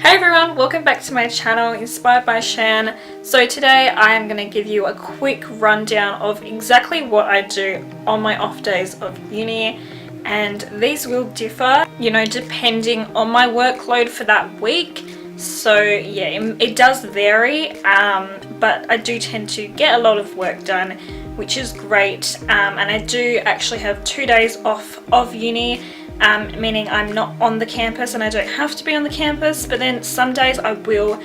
Hey everyone, welcome back to my channel Inspired by Shan. So today I am going to give you a quick rundown of exactly what I do on my off days of uni, and these will differ, depending on my workload for that week. So yeah, it does vary, but I do tend to get a lot of work done, which is great, and I do actually have 2 days off of uni. Meaning I'm not on the campus and I don't have to be on the campus, but then some days I will,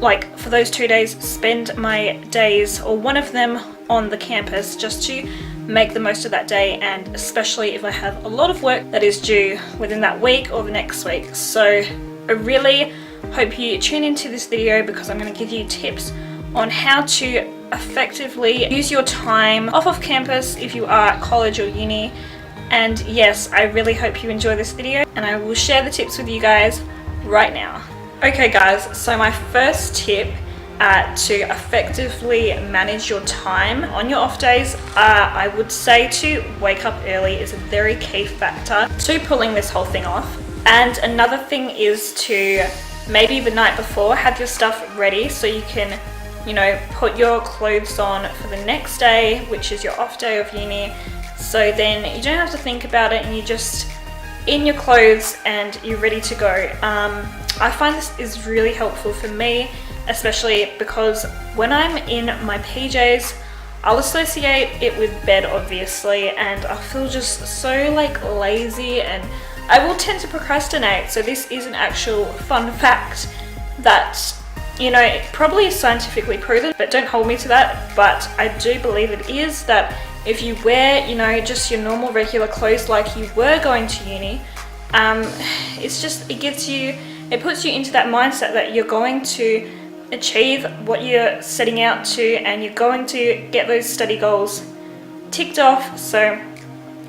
like for those 2 days, spend my days or one of them on the campus just to make the most of that day, and especially if I have a lot of work that is due within that week or the next week. So I really hope you tune into this video because I'm going to give you tips on how to effectively use your time off of campus if you are at college or uni. And yes, I really hope you enjoy this video, and I will share the tips with you guys right now. Okay guys, so my first tip to effectively manage your time on your off days, I would say to wake up early is a very key factor to pulling this whole thing off. And another thing is to maybe the night before have your stuff ready so you can, put your clothes on for the next day, which is your off day of uni. So then you don't have to think about it and you're just in your clothes and you're ready to go. I find this is really helpful for me, especially because when I'm in my PJs, I'll associate it with bed obviously, and I feel just so lazy and I will tend to procrastinate. So this is an actual fun fact that, probably is scientifically proven, but don't hold me to that. But I do believe it is that if you wear, just your normal regular clothes like you were going to uni, it puts you into that mindset that you're going to achieve what you're setting out to, and you're going to get those study goals ticked off. So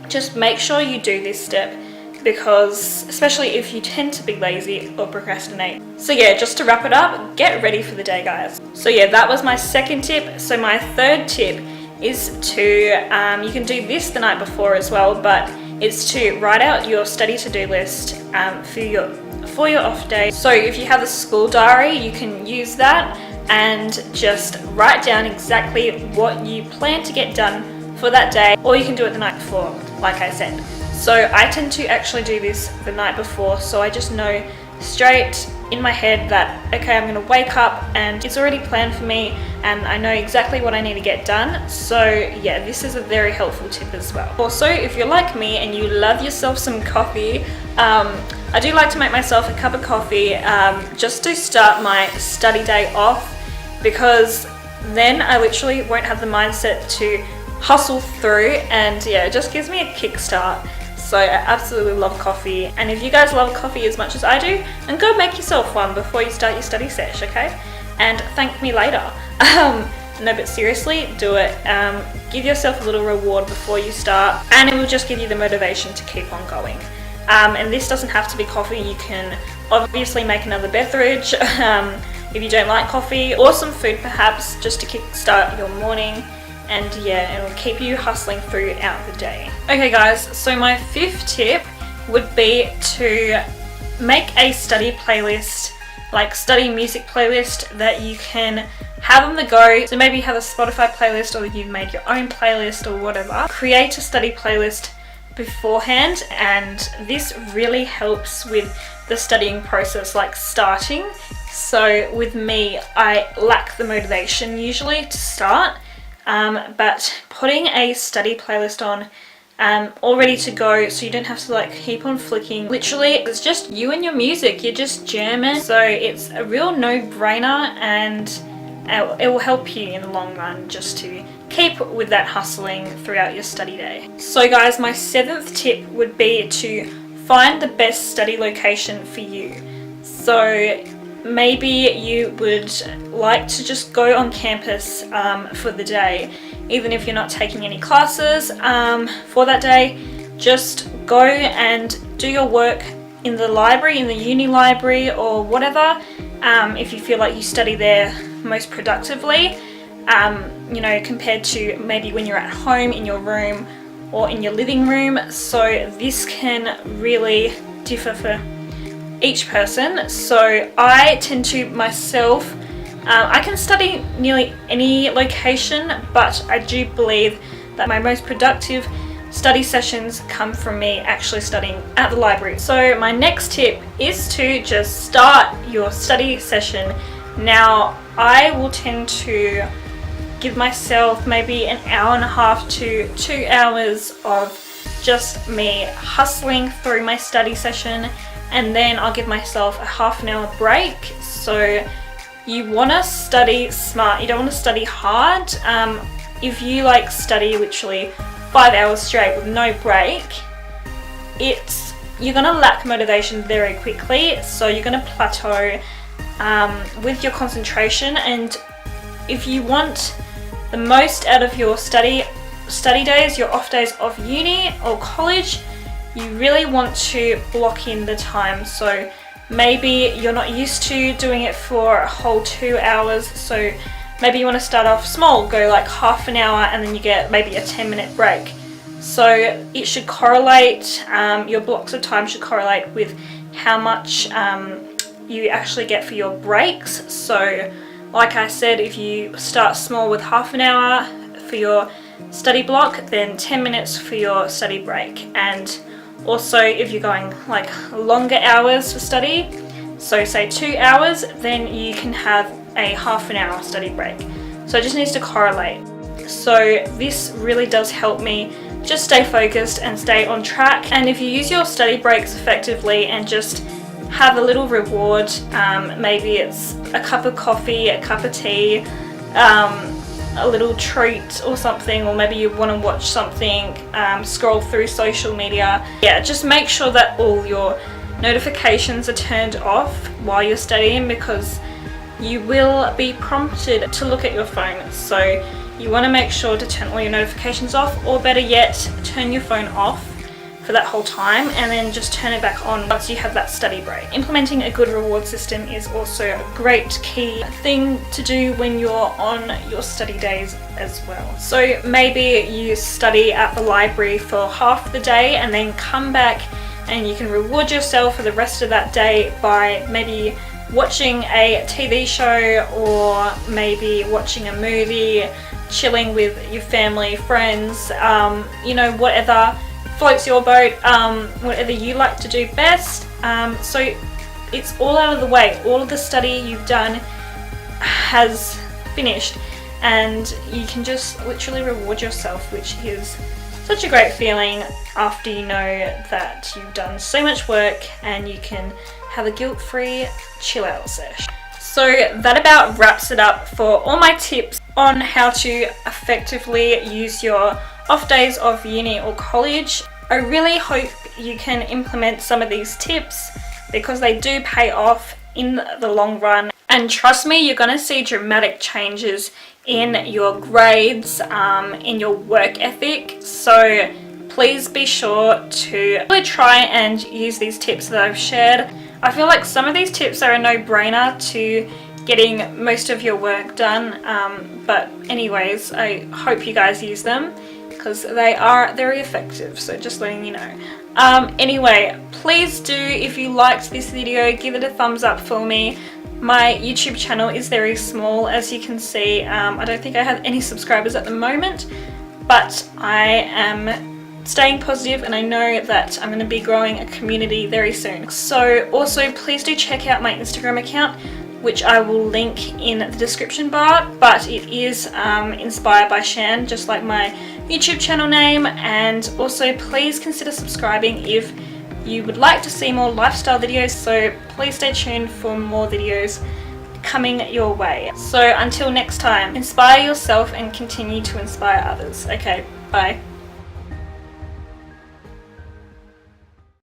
just make sure you do this step, because especially if you tend to be lazy or procrastinate. So yeah, just to wrap it up, get ready for the day guys. So yeah, that was my second tip. So my third tip is to, you can do this the night before as well, but it's to write out your study to-do list for your off day. So if you have a school diary, you can use that and just write down exactly what you plan to get done for that day, or you can do it the night before, like I said. So I tend to actually do this the night before, so I just know straight in my head that, okay, I'm going to wake up and it's already planned for me and I know exactly what I need to get done. So yeah, this is a very helpful tip as well. Also, if you're like me and you love yourself some coffee, I do like to make myself a cup of coffee just to start my study day off, because then I literally won't have the mindset to hustle through, and yeah, it just gives me a kickstart. So I absolutely love coffee, and if you guys love coffee as much as I do, then go make yourself one before you start your study sesh, okay? And thank me later. No, but seriously, do it. Give yourself a little reward before you start, and it will just give you the motivation to keep on going. And this doesn't have to be coffee. You can obviously make another beverage if you don't like coffee, or some food perhaps, just to kickstart your morning. And yeah, it will keep you hustling throughout the day. Okay guys, so my fifth tip would be to make a study playlist, like study music playlist that you can have on the go. So maybe you have a Spotify playlist, or you've made your own playlist or whatever. Create a study playlist beforehand, and this really helps with the studying process, like starting. So with me, I lack the motivation usually to start. But putting a study playlist on all ready to go, so you don't have to keep on flicking. Literally, it's just you and your music, you're just jamming. So it's a real no-brainer, and it will help you in the long run just to keep with that hustling throughout your study day. So guys, my seventh tip would be to find the best study location for you. So maybe you would like to just go on campus for the day, even if you're not taking any classes for that day. Just go and do your work in the library, in the uni library or whatever, if you feel like you study there most productively, compared to maybe when you're at home in your room or in your living room. So this can really differ for each person. So I tend to myself, I can study nearly any location, but I do believe that my most productive study sessions come from me actually studying at the library. So my next tip is to just start your study session. Now, I will tend to give myself maybe an hour and a half to 2 hours of just me hustling through my study session, and then I'll give myself a half an hour break. So you want to study smart, you don't want to study hard. If you like study literally 5 hours straight with no break, you're going to lack motivation very quickly, so you're going to plateau with your concentration. And if you want the most out of your study days, your off days of uni or college, you really want to block in the time. So maybe you're not used to doing it for a whole 2 hours, so maybe you want to start off small, go like half an hour, and then you get maybe a 10-minute break. So it should correlate, your blocks of time should correlate with how much you actually get for your breaks. So like I said, if you start small with half an hour for your study block, then 10 minutes for your study break. And also if you're going like longer hours for study, so say 2 hours, then you can have a half an hour study break. So it just needs to correlate. So this really does help me just stay focused and stay on track. And if you use your study breaks effectively and just have a little reward, maybe it's a cup of coffee, a cup of tea, a little treat or something, or maybe you want to watch something, scroll through social media. Yeah, just make sure that all your notifications are turned off while you're studying, because you will be prompted to look at your phone. So you want to make sure to turn all your notifications off, or better yet, turn your phone off for that whole time and then just turn it back on once you have that study break. Implementing a good reward system is also a great key thing to do when you're on your study days as well. So maybe you study at the library for half the day and then come back and you can reward yourself for the rest of that day by maybe watching a TV show, or maybe watching a movie, chilling with your family, friends, whatever floats your boat, whatever you like to do best. So it's all out of the way. All of the study you've done has finished, and you can just literally reward yourself, which is such a great feeling after you know that you've done so much work, and you can have a guilt-free chill out session. So that about wraps it up for all my tips on how to effectively use your off days of uni or college. I really hope you can implement some of these tips, because they do pay off in the long run. And trust me, you're going to see dramatic changes in your grades, in your work ethic. So please be sure to really try and use these tips that I've shared. I feel like some of these tips are a no-brainer to getting most of your work done, but anyways, I hope you guys use them, because they are very effective, so just letting you know. Anyway, please do, if you liked this video, give it a thumbs up for me. My YouTube channel is very small, as you can see. I don't think I have any subscribers at the moment, but I am staying positive, and I know that I'm going to be growing a community very soon. So also please do check out my Instagram account, which I will link in the description bar, but it is inspired by Shan, just like my YouTube channel name. And also please consider subscribing if you would like to see more lifestyle videos, so please stay tuned for more videos coming your way. So until next time, inspire yourself and continue to inspire others. Okay, bye.